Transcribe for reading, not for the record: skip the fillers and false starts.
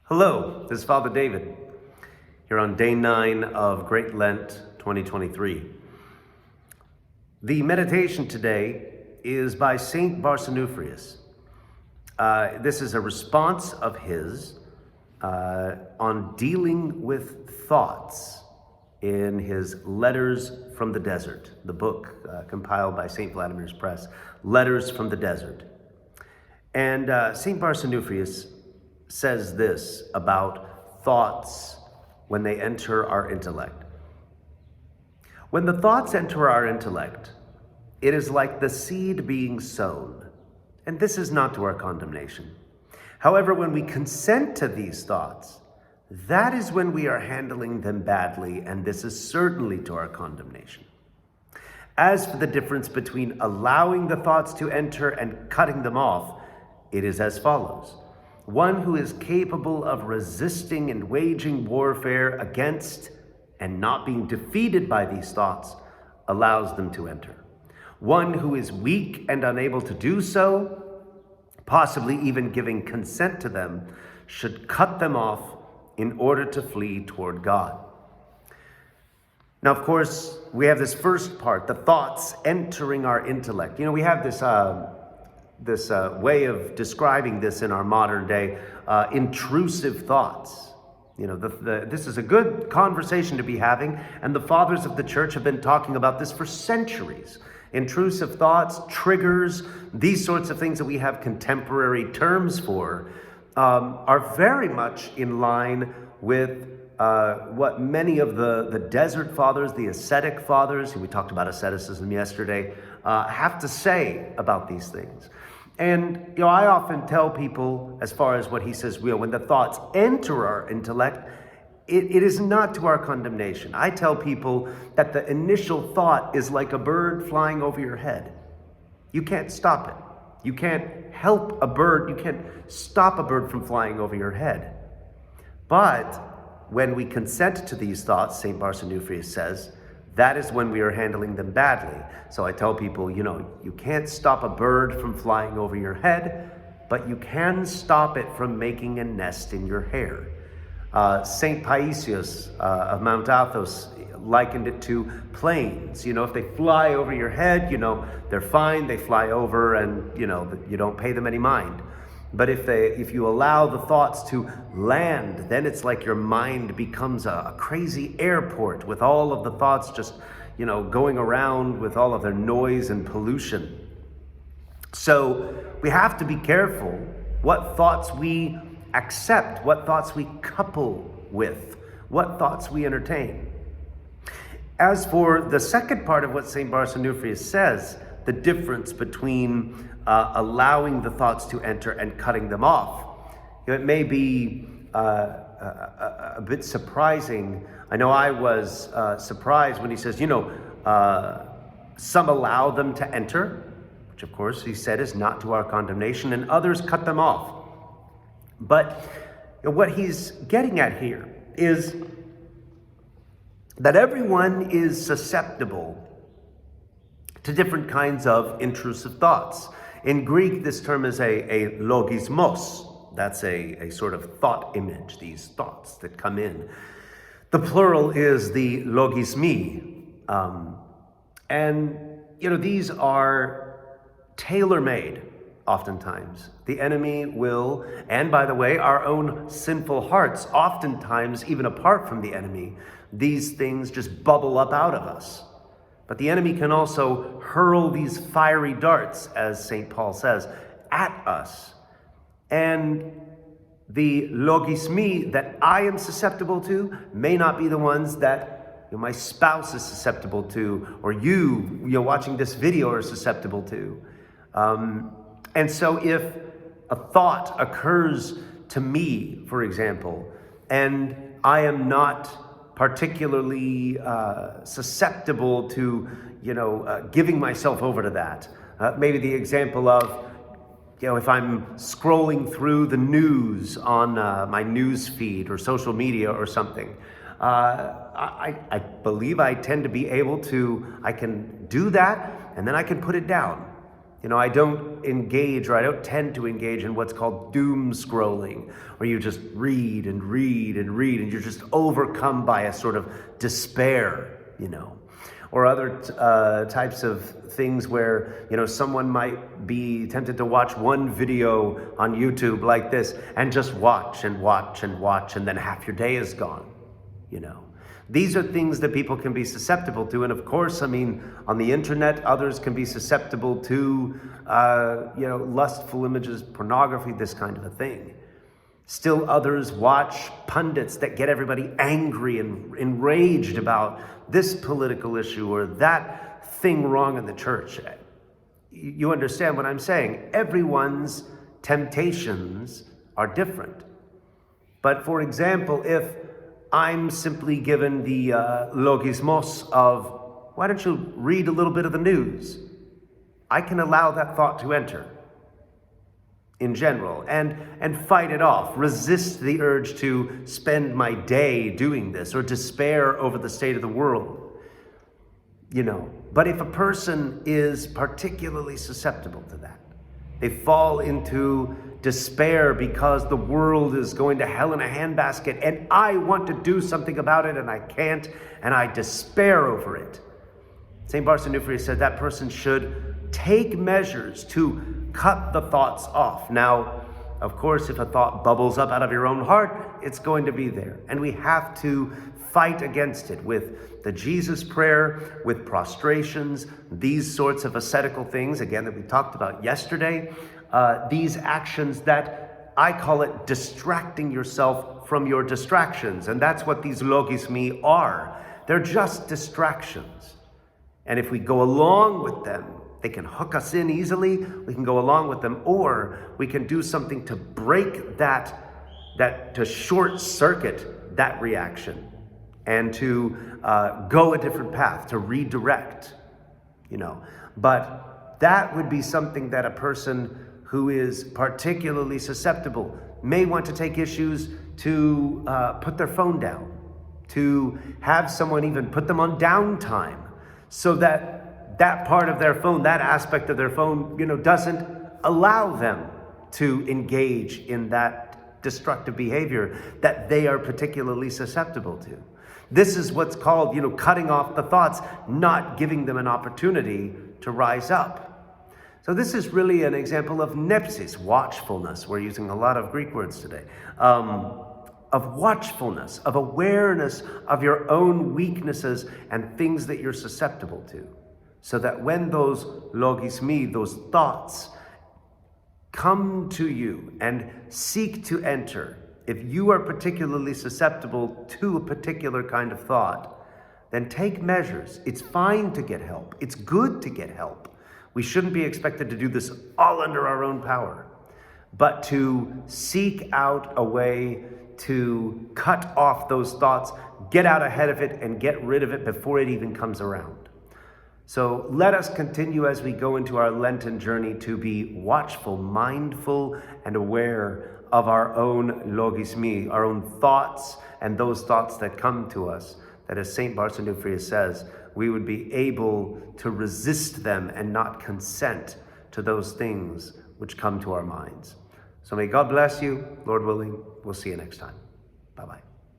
Hello, this is Father David here on day 9 of Great Lent 2023. The meditation today is by Saint Barsanuphius. This is a response of his on dealing with thoughts in his Letters from the Desert, the book compiled by St. Vladimir's Press, Letters from the Desert. And Saint Barsanuphius says this about thoughts when they enter our intellect. When the thoughts enter our intellect, it is like the seed being sown, and this is not to our condemnation. However, when we consent to these thoughts, that is when we are handling them badly, and this is certainly to our condemnation. As for the difference between allowing the thoughts to enter and cutting them off, it is as follows. One who is capable of resisting and waging warfare against and not being defeated by these thoughts allows them to enter. One who is weak and unable to do so, possibly even giving consent to them, should cut them off in order to flee toward God. Now, of course, we have this first part, the thoughts entering our intellect. We have this way of describing this in our modern day, intrusive thoughts. This is a good conversation to be having, and the fathers of the church have been talking about this for centuries. Intrusive thoughts, triggers, these sorts of things that we have contemporary terms for are very much in line with what many of the desert fathers, the ascetic fathers, we talked about asceticism yesterday, have to say about these things. And, I often tell people, as far as what he says, when the thoughts enter our intellect, it is not to our condemnation. I tell people that the initial thought is like a bird flying over your head. You can't stop it. You can't help a bird. You can't stop a bird from flying over your head. But when we consent to these thoughts, St. Barsanuphius says, that is when we are handling them badly. So I tell people, you can't stop a bird from flying over your head, but you can stop it from making a nest in your hair. St. Paisius of Mount Athos likened it to planes. If they fly over your head, they're fine, they fly over and, you don't pay them any mind. But if you allow the thoughts to land, then it's like your mind becomes a crazy airport with all of the thoughts just, going around with all of their noise and pollution. So we have to be careful what thoughts we accept, what thoughts we couple with, what thoughts we entertain. As for the second part of what St. Barsanuphius says, the difference between allowing the thoughts to enter and cutting them off. It may be a bit surprising. I know I was surprised when he says, some allow them to enter, which of course he said is not to our condemnation, and others cut them off. But what he's getting at here is that everyone is susceptible to different kinds of intrusive thoughts. In Greek, this term is a logismos. That's a sort of thought image, these thoughts that come in. The plural is the logismi. These are tailor-made oftentimes. The enemy will, and by the way, our own sinful hearts, oftentimes, even apart from the enemy, these things just bubble up out of us. But the enemy can also hurl these fiery darts, as St. Paul says, at us. And the logismi that I am susceptible to may not be the ones that my spouse is susceptible to, or you watching this video are susceptible to. And so if a thought occurs to me, for example, and I am not particularly susceptible to, giving myself over to that. Maybe the example of, if I'm scrolling through the news on my news feed or social media or something, I believe I tend to be able to, I can do that and then I can put it down. I don't engage, or I don't tend to engage in what's called doom scrolling, where you just read and read and read, and you're just overcome by a sort of despair, or other types of things where, someone might be tempted to watch one video on YouTube like this and just watch and watch and watch, and then half your day is gone, These are things that people can be susceptible to. And of course, on the internet, others can be susceptible to, lustful images, pornography, this kind of a thing. Still others watch pundits that get everybody angry and enraged about this political issue or that thing wrong in the church. You understand what I'm saying? Everyone's temptations are different. But for example, if I'm simply given the logismos of, why don't you read a little bit of the news? I can allow that thought to enter in general and fight it off, resist the urge to spend my day doing this or despair over the state of the world. But if a person is particularly susceptible to that, they fall into despair because the world is going to hell in a handbasket and I want to do something about it and I can't, and I despair over it. St. Barsanuphius said that person should take measures to cut the thoughts off. Now, of course, if a thought bubbles up out of your own heart, it's going to be there. And we have to fight against it with the Jesus prayer, with prostrations, these sorts of ascetical things, again, that we talked about yesterday. These actions that I call it distracting yourself from your distractions. And that's what these logismi are. They're just distractions. And if we go along with them, they can hook us in easily. We can go along with them, or we can do something to break that to short circuit that reaction and to go a different path, to redirect, But that would be something that a person who is particularly susceptible may want to take issues to put their phone down, to have someone even put them on downtime, so that part of their phone, that aspect of their phone, doesn't allow them to engage in that destructive behavior that they are particularly susceptible to. This is what's called, cutting off the thoughts, not giving them an opportunity to rise up. So this is really an example of nepsis, watchfulness. We're using a lot of Greek words today. Of watchfulness, of awareness of your own weaknesses and things that you're susceptible to. So that when those logismi, those thoughts, come to you and seek to enter, if you are particularly susceptible to a particular kind of thought, then take measures. It's fine to get help. It's good to get help. We shouldn't be expected to do this all under our own power, but to seek out a way to cut off those thoughts, get out ahead of it, and get rid of it before it even comes around. So let us continue as we go into our Lenten journey to be watchful, mindful, and aware of our own logismi, our own thoughts, and those thoughts that come to us, that as St. Barsanuphius says, we would be able to resist them and not consent to those things which come to our minds. So may God bless you, Lord willing. We'll see you next time. Bye-bye.